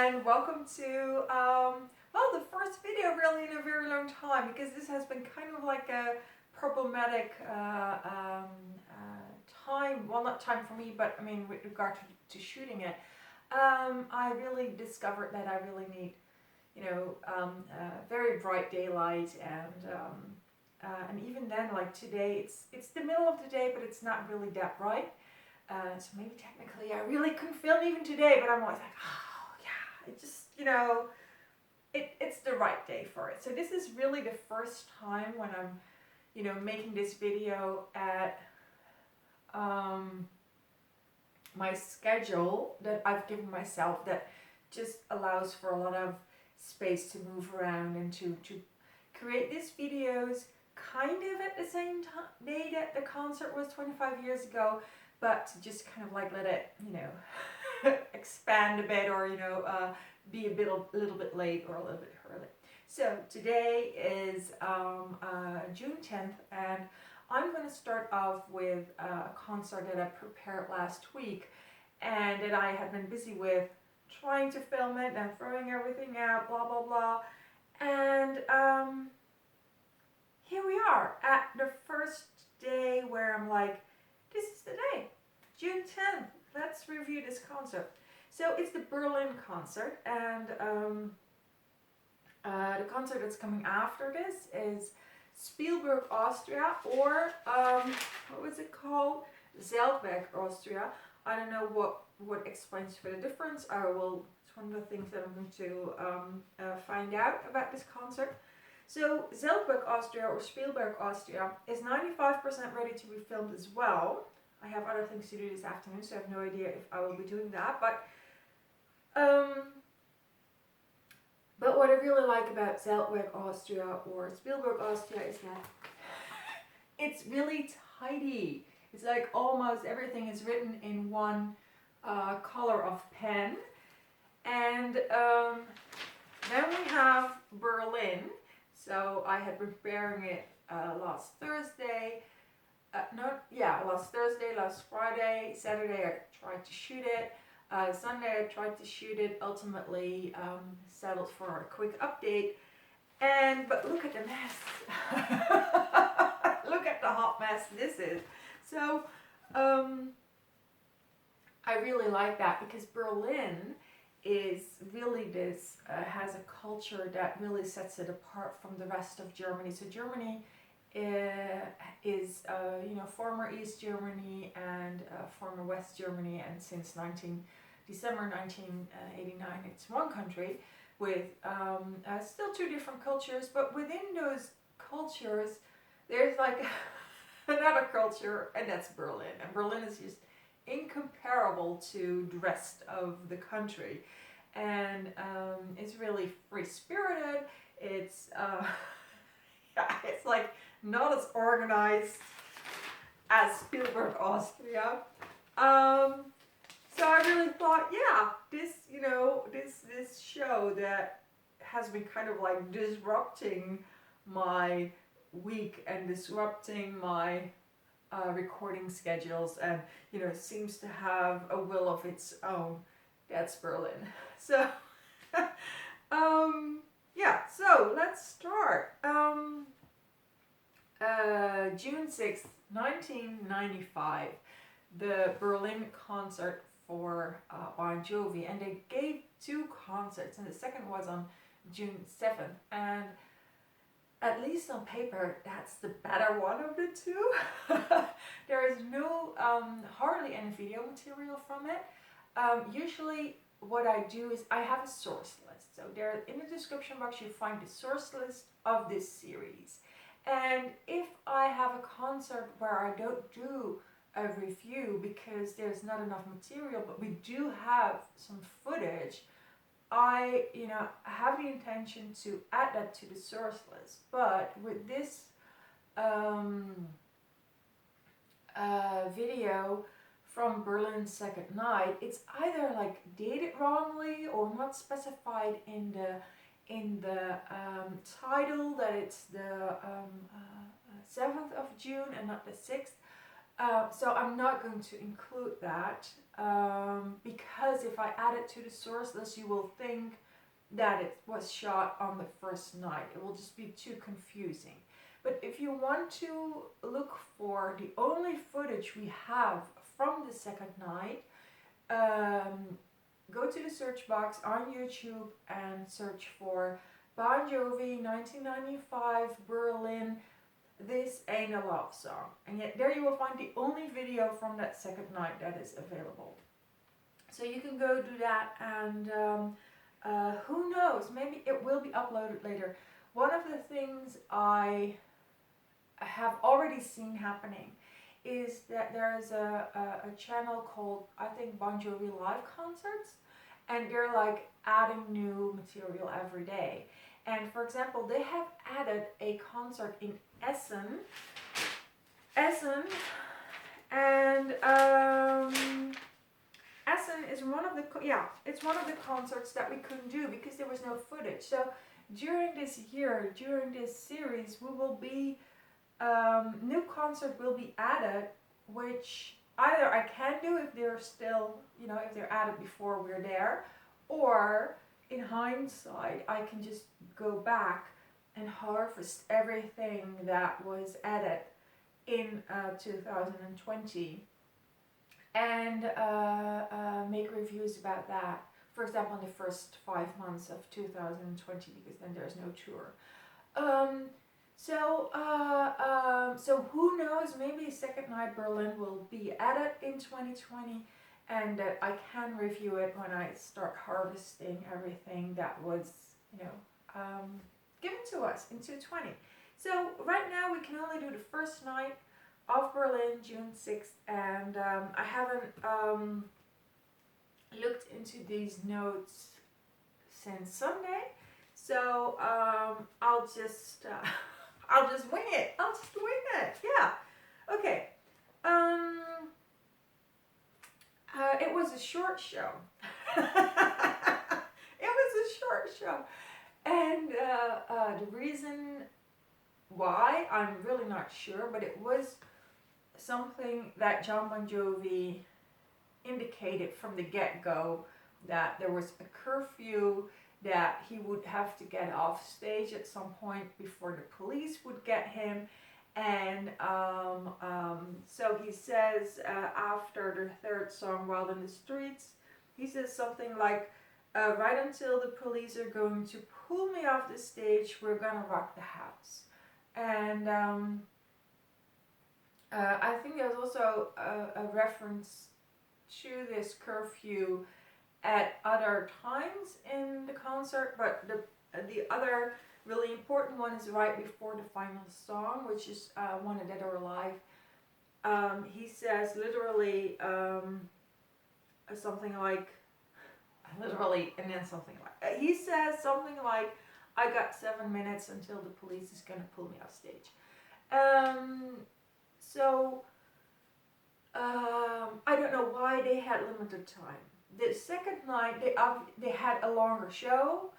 and welcome to well, the first video really in a very long time, because this has been kind of like a problematic time, well, not time for me, but I mean with regard to shooting it. I really discovered that I really need, very bright daylight, and even then, like today, it's the middle of the day, but it's not really that bright. So maybe technically I really couldn't film even today, but I'm always like, oh yeah, it just, it's the right day for it. So this is really the first time when I'm, making this video at my schedule that I've given myself, that just allows for a lot of space to move around and to create these videos kind of at the same day that the concert was 25 years ago, but to just kind of like let it, expand a bit, or, be a little bit late or a little bit early. So today is June 10th, and I'm going to start off with a concert that I prepared last week and that I have been busy with trying to film it and throwing everything out, blah, blah, blah. And here we are at the first day where I'm like, this is the day, June 10th, let's review this concert. So it's the Berlin concert, and the concert that's coming after this is Spielberg, Austria, or what was it called? Zeltweg, Austria. I don't know what explains for the difference. It's one of the things that I'm going to find out about this concert. So Zeltweg, Austria, or Spielberg, Austria, is 95% ready to be filmed as well. I have other things to do this afternoon, so I have no idea if I will be doing that. But what I really like about Zeltweg, Austria, or Spielberg, Austria, is that it's really tidy. It's like almost everything is written in one color of pen. And then we have Berlin. So I had been preparing it last Thursday. Last Friday, Saturday I tried to shoot it. Sunday I tried to shoot it, ultimately settled for a quick update. But look at the mess. Look at the hot mess this is. So I really like that, because Berlin is really this, has a culture that really sets it apart from the rest of Germany. So Germany is former East Germany and former West Germany, and since December 1989 it's one country with still two different cultures, but within those cultures there's like another culture, and that's Berlin. And Berlin is just incomparable to the rest of the country, and it's really free-spirited. It's it's like not as organized as Spielberg, Austria. So I really thought, yeah, this show that has been kind of like disrupting my week and disrupting my recording schedules, and seems to have a will of its own. That's Berlin. So yeah, so let's start. June 6th, 1995, the Berlin concert for Bon Jovi, and they gave two concerts, and the second was on June 7th, and at least on paper that's the better one of the two. There is no hardly any video material from it. Usually what I do is I have a source list. So there in the description box you find the source list of this series. And if I have a concert where I don't do a review because there's not enough material, but we do have some footage, I have the intention to add that to the source list. But with this video from Berlin's second night, it's either like dated wrongly or not specified in the title that it's the 7th of June and not the 6th. So I'm not going to include that because if I add it to the source list, you will think that it was shot on the first night. It will just be too confusing. But if you want to look for the only footage we have from the second night, go to the search box on YouTube and search for Bon Jovi 1995 Berlin This Ain't a Love Song. And yet there you will find the only video from that second night that is available. So you can go do that, and who knows, maybe it will be uploaded later. One of the things I have already seen happening is that there is a channel called, I think, Bon Jovi Live Concerts, and they're like adding new material every day. And for example, they have added a concert in Essen, and Essen is one of the it's one of the concerts that we couldn't do because there was no footage. So during this year, during this series, we will be new concert will be added, which either I can do if they're still, if they're added before we're there, or in hindsight I can just go back and harvest everything that was added in 2020 and make reviews about that. For example, in the first 5 months of 2020, because then there's no tour. So who knows, maybe Second Night Berlin will be added in 2020, and that I can review it when I start harvesting everything that was, given to us in 2020. So right now we can only do the first night of Berlin, June 6th, and I haven't looked into these notes since Sunday, so I'll just wing it. Yeah. Okay. It was a short show. And the reason why, I'm really not sure, but it was something that John Bon Jovi indicated from the get-go, that there was a curfew, that he would have to get off stage at some point before the police would get him. And so he says after the third song, Wild in the Streets, he says something like, right until the police are going to pull me off the stage, we're gonna rock the house. And I think there's also a reference to this curfew at other times in the concert, but the other really important one is right before the final song, which is Wanted Dead or Alive. He says literally something like, and then something like, he says something like, I got 7 minutes until the police is gonna pull me off stage. I don't know why they had limited time. The second night they had a longer show.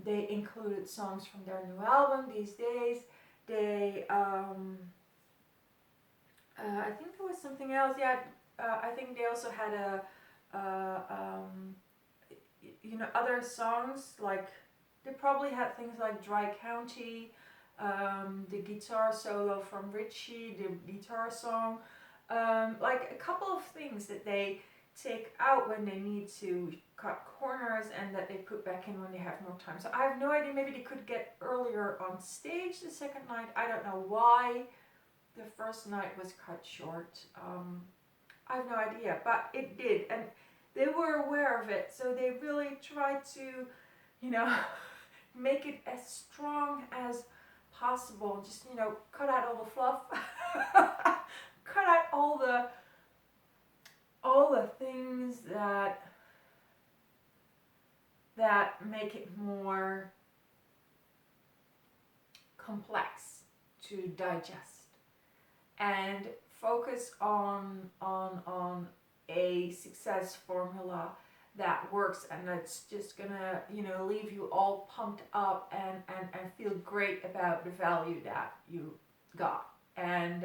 They included songs from their new album, These Days. They I think there was something else. Yeah, I think they also had other songs, like they probably had things like Dry County, the guitar solo from Richie, the guitar song, like a couple of things that they take out when they need to cut corners and that they put back in when they have more time. So I have no idea, maybe they could get earlier on stage the second night. I don't know why the first night was cut short. I have no idea, but it did, and they were aware of it, so they really tried to, make it as strong as possible. Just, cut out all the fluff, cut out all the things that make it more complex to digest, and focus on a success formula that works, and that's just gonna leave you all pumped up and feel great about the value that you got. And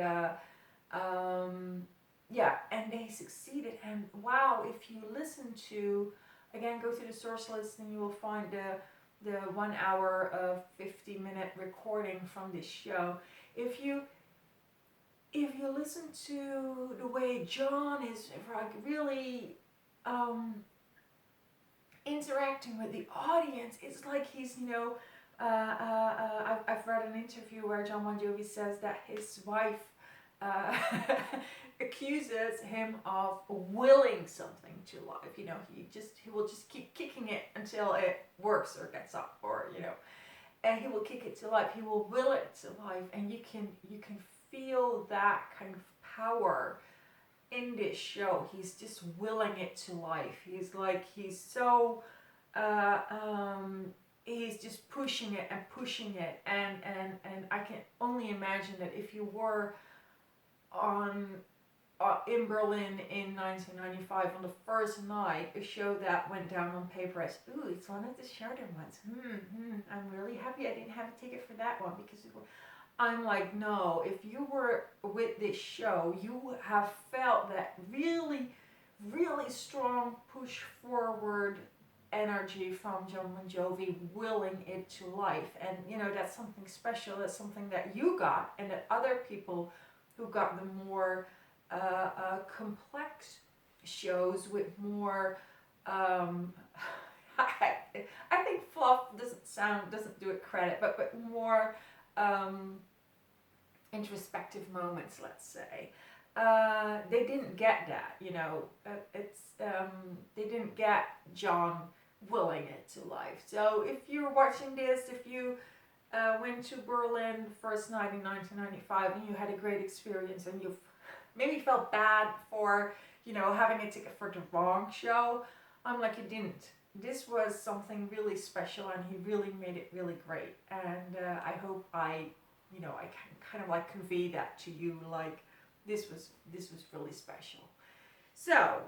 Yeah, and they succeeded. And wow, if you listen to, again, go to the source list and you will find the 1 hour of 50-minute recording from this show. If you listen to the way John is like really interacting with the audience, it's like he's, I've read an interview where John Bon Jovi says that his wife accuses him of willing something to life. He will just keep kicking it until it works or gets up, or and he will kick it to life. He will will it to life, and you can feel that kind of power in this show. He's just willing it to life. He's so he's just pushing it and pushing it, and I can only imagine that if you were in Berlin in 1995 on the first night, a show that went down on paper as, ooh, it's one of the shorter ones. I'm really happy I didn't have a ticket for that one, because I'm like, no, if you were with this show, you have felt that really, really strong push forward energy from John Bon Jovi, willing it to life. And that's something special. That's something that you got, and that other people who got the more complex shows with more I think fluff doesn't do it credit, but more introspective moments, let's say, they didn't get that. They didn't get John willing it to life. So if you're watching this, if you went to Berlin first night in 1995 and you had a great experience, and you've maybe felt bad for having a ticket for the wrong show, I'm like, you didn't. This was something really special, and he really made it really great. And I hope I can kind of like convey that to you, like this was really special. So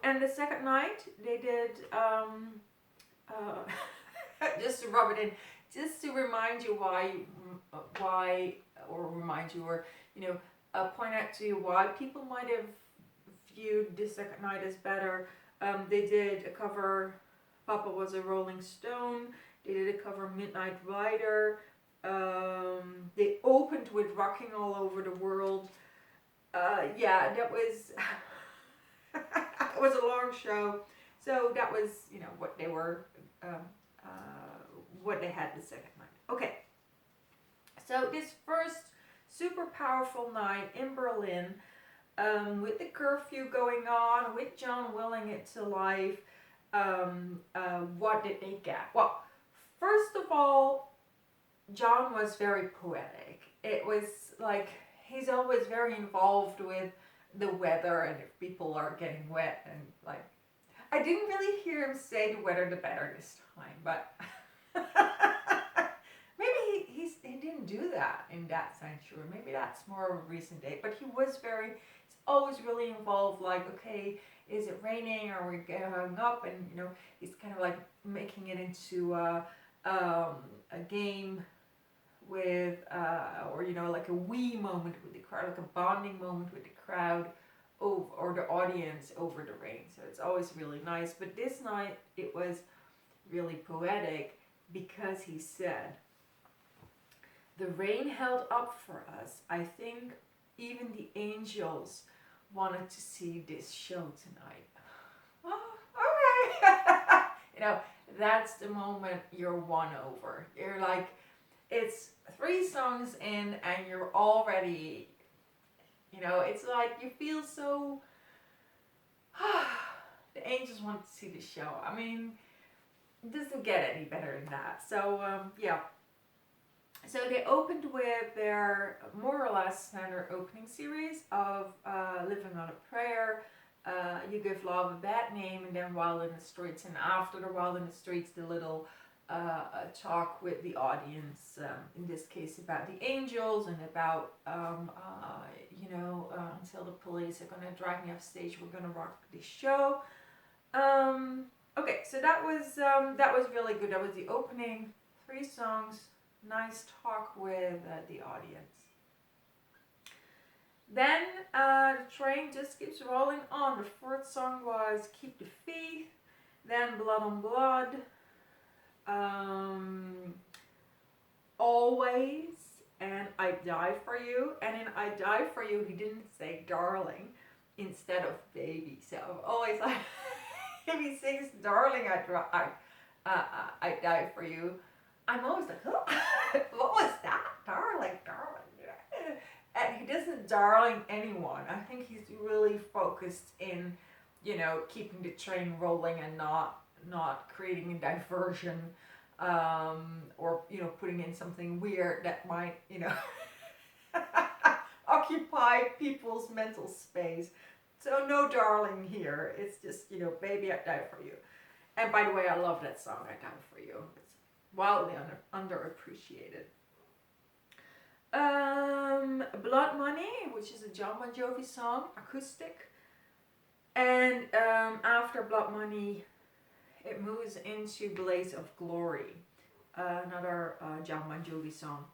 and the second night they did just to rub it in, just to remind you point out to you why people might have viewed the second night as better. They did a cover, Papa Was a Rolling Stone. They did a cover, Midnight Rider. They opened with Rocking All Over the World. That was it was a long show, so that was what they were what they had the second night. Okay, so this first super powerful night in Berlin, with the curfew going on, with John willing it to life, what did they get? Well, first of all, John was very poetic. It was like he's always very involved with the weather, and if people are getting wet, and like I didn't really hear him say the weather the better this time, but maybe he didn't do that in that century. Maybe that's more of a recent date. But he's always really involved. Like, okay, is it raining? Are we going up? And he's kind of like making it into a game with or like a wee moment with the crowd, like a bonding moment with the crowd or the audience over the rain. So it's always really nice. But this night it was really poetic, because he said, the rain held up for us. I think even the angels wanted to see this show tonight. Oh, okay. That's the moment you're won over. You're like, it's 3 songs in and you're already, it's like you feel so, the angels want to see the show. I mean, it doesn't get any better than that. So, So they opened with their more or less standard opening series of Living on a Prayer, You Give Love a Bad Name, and then Wild in the Streets. And after the Wild in the Streets, the little talk with the audience, in this case about the angels and about, until the police are going to drag me off stage, we're going to rock the show. Okay, so that was really good. That was the opening 3 songs, nice talk with the audience. Then the train just keeps rolling on. The 4th song was Keep the Faith, then Blood on Blood, Always, and I Die For You. And in I Die For You, he didn't say darling instead of baby. So always like, if he sings darling, I Die For You, I'm always like, oh, what was that? Darling. And he doesn't darling anyone. I think he's really focused in, you know, keeping the train rolling and not creating a diversion, or, you know, putting in something weird that might, you know, occupy people's mental space. So no darling here. It's just, you know, baby, I die for you. And by the way, I love that song, I Die For You. It's wildly underappreciated. Blood Money, which is a John Bon Jovi song, acoustic. And after Blood Money, it moves into Blaze of Glory, another John Bon Jovi song.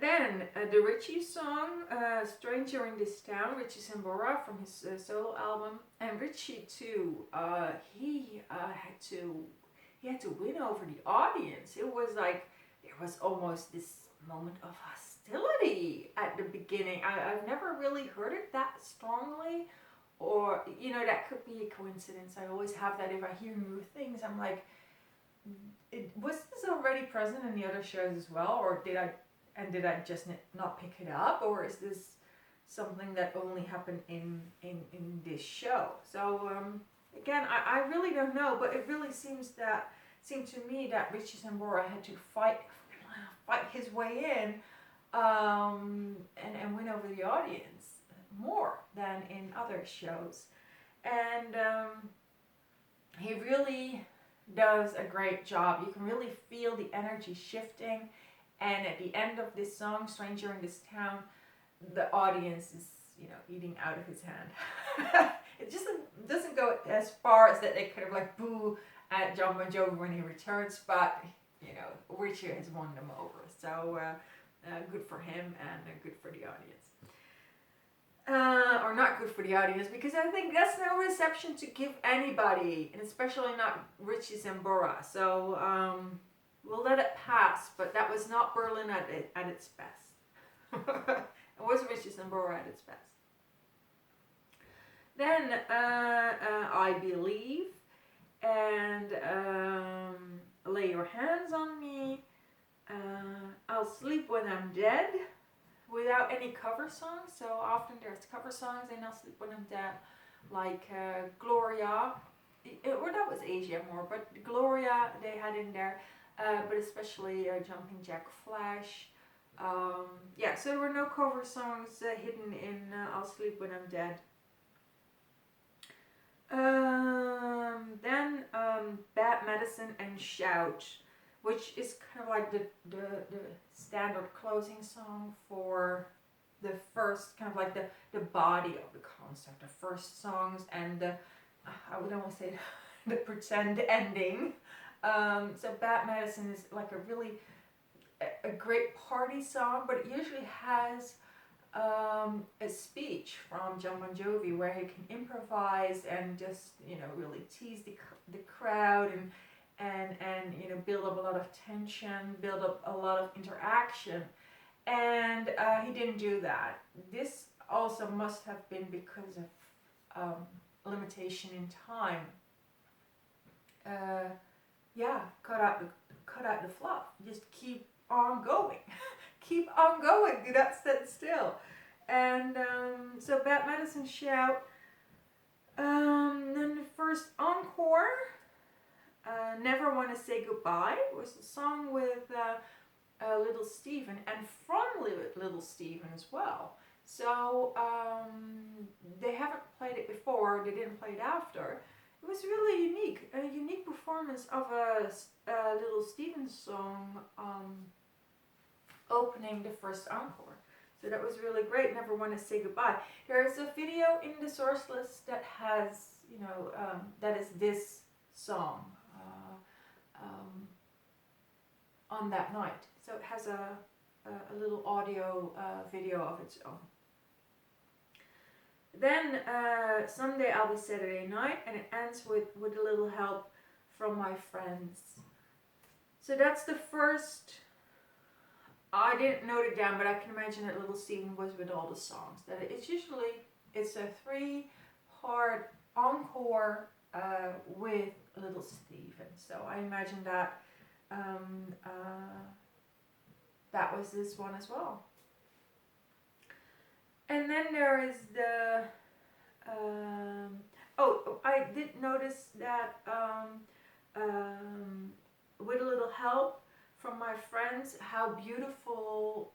Then the Richie song, Stranger in This Town, Richie Sambora from his solo album. And Richie too, he had to win over the audience. It was like, there was almost this moment of hostility at the beginning. I've never really heard it that strongly, or, you know, that could be a coincidence. I always have that if I hear new things. I'm like, was this already present in the other shows as well, or did I just not pick it up, or is this something that only happened in this show? So again, I really don't know, but it really seemed to me that Richie Sambora had to fight his way in, and win over the audience more than in other shows. And he really does a great job. You can really feel the energy shifting. And at the end of this song, Stranger in This Town, the audience is, you know, eating out of his hand. It just doesn't go as far as that they kind of like boo at John Bon Jovi when he returns, but, you know, Richie has won them over. So good for him, and good for the audience. Or not good for the audience, because I think that's no reception to give anybody, and especially not Richie Sambora. So we'll let it pass, but that was not Berlin at its best. It was Richie Sambora at its best. Then I Believe, and Lay Your Hands on Me, I'll Sleep When I'm Dead, without any cover songs. So often there's cover songs in I'll Sleep When I'm Dead, like Gloria, or that was Asia more, but Gloria they had in there, but especially Jumping Jack Flash. Yeah, so there were no cover songs hidden in I'll Sleep When I'm Dead. Then Bad Medicine and Shout, which is kind of like the standard closing song for the first, kind of like the body of the concert, the first songs, and the, I would almost say the pretend ending. So Bad Medicine is like a great party song, but it usually has a speech from John Bon Jovi where he can improvise and just, you know, really tease the crowd and you know, build up a lot of tension, build up a lot of interaction, and he didn't do that. This also must have been because of limitation in time. Yeah, cut out the fluff. Just keep on going. Keep on going, do not stand still. And so Bad Medicine, Shout. Then the first encore, Never Wanna Say Goodbye, was a song with Little Steven, and from Little Steven as well. So they haven't played it before, they didn't play it after. It was really unique, a unique performance of a Little Steven song opening the first encore. So that was really great. Never Want to Say Goodbye. There is a video in the source list that has, you know, that is this song. on that night. So it has a little audio video of its own. Then Sunday I'll be Saturday night, and it ends with a little help from my friends. So that's the first. I didn't note it down, but I can imagine that little scene was with all the songs. That it's a 3-part encore with little Stephen. So I imagine that that was this one as well. And then there is the I did notice that with a little help from my friends, how beautiful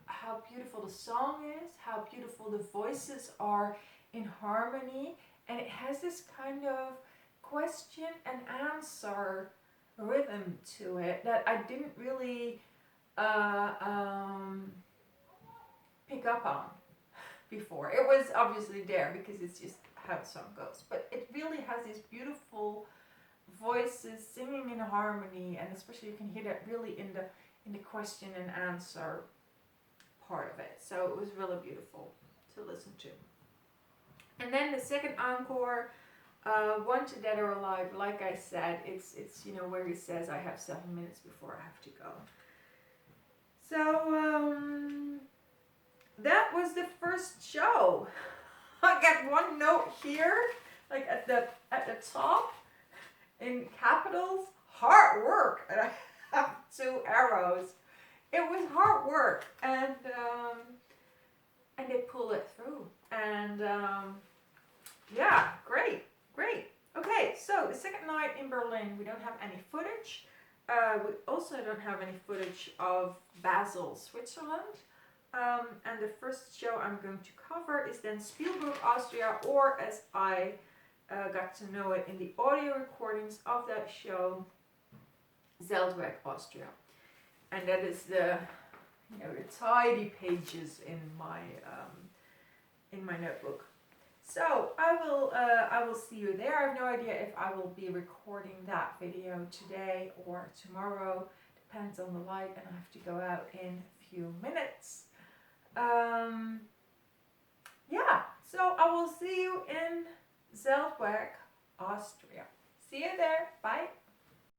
the song is, how beautiful the voices are in harmony, and it has this kind of question and answer rhythm to it that I didn't really pick up on before. It was obviously there because it's just how the song goes, but it really has these beautiful voices singing in harmony, and especially you can hear that really in the question and answer part of it. So it was really beautiful to listen to. And then the second encore, Wanted Dead or Alive, like I said, it's where he says I have 7 minutes before I have to go. So that was the first show. I got one note here, like at the top in capitals, hard work, and I have 2 arrows. It was hard work, and they pulled it through, and yeah, great. Okay, so the second night in Berlin, we don't have any footage. We also don't have any footage of Basel, Switzerland. And the first show I'm going to cover is then Spielberg, Austria, or as I got to know it in the audio recordings of that show, Zeltweg, Austria. And that is the tidy pages in my notebook. So I will see you there. I have no idea if I will be recording that video today or tomorrow. Depends on the light, and I have to go out in a few minutes. Yeah, so I will see you in Zeltweg, Austria. See you there. Bye.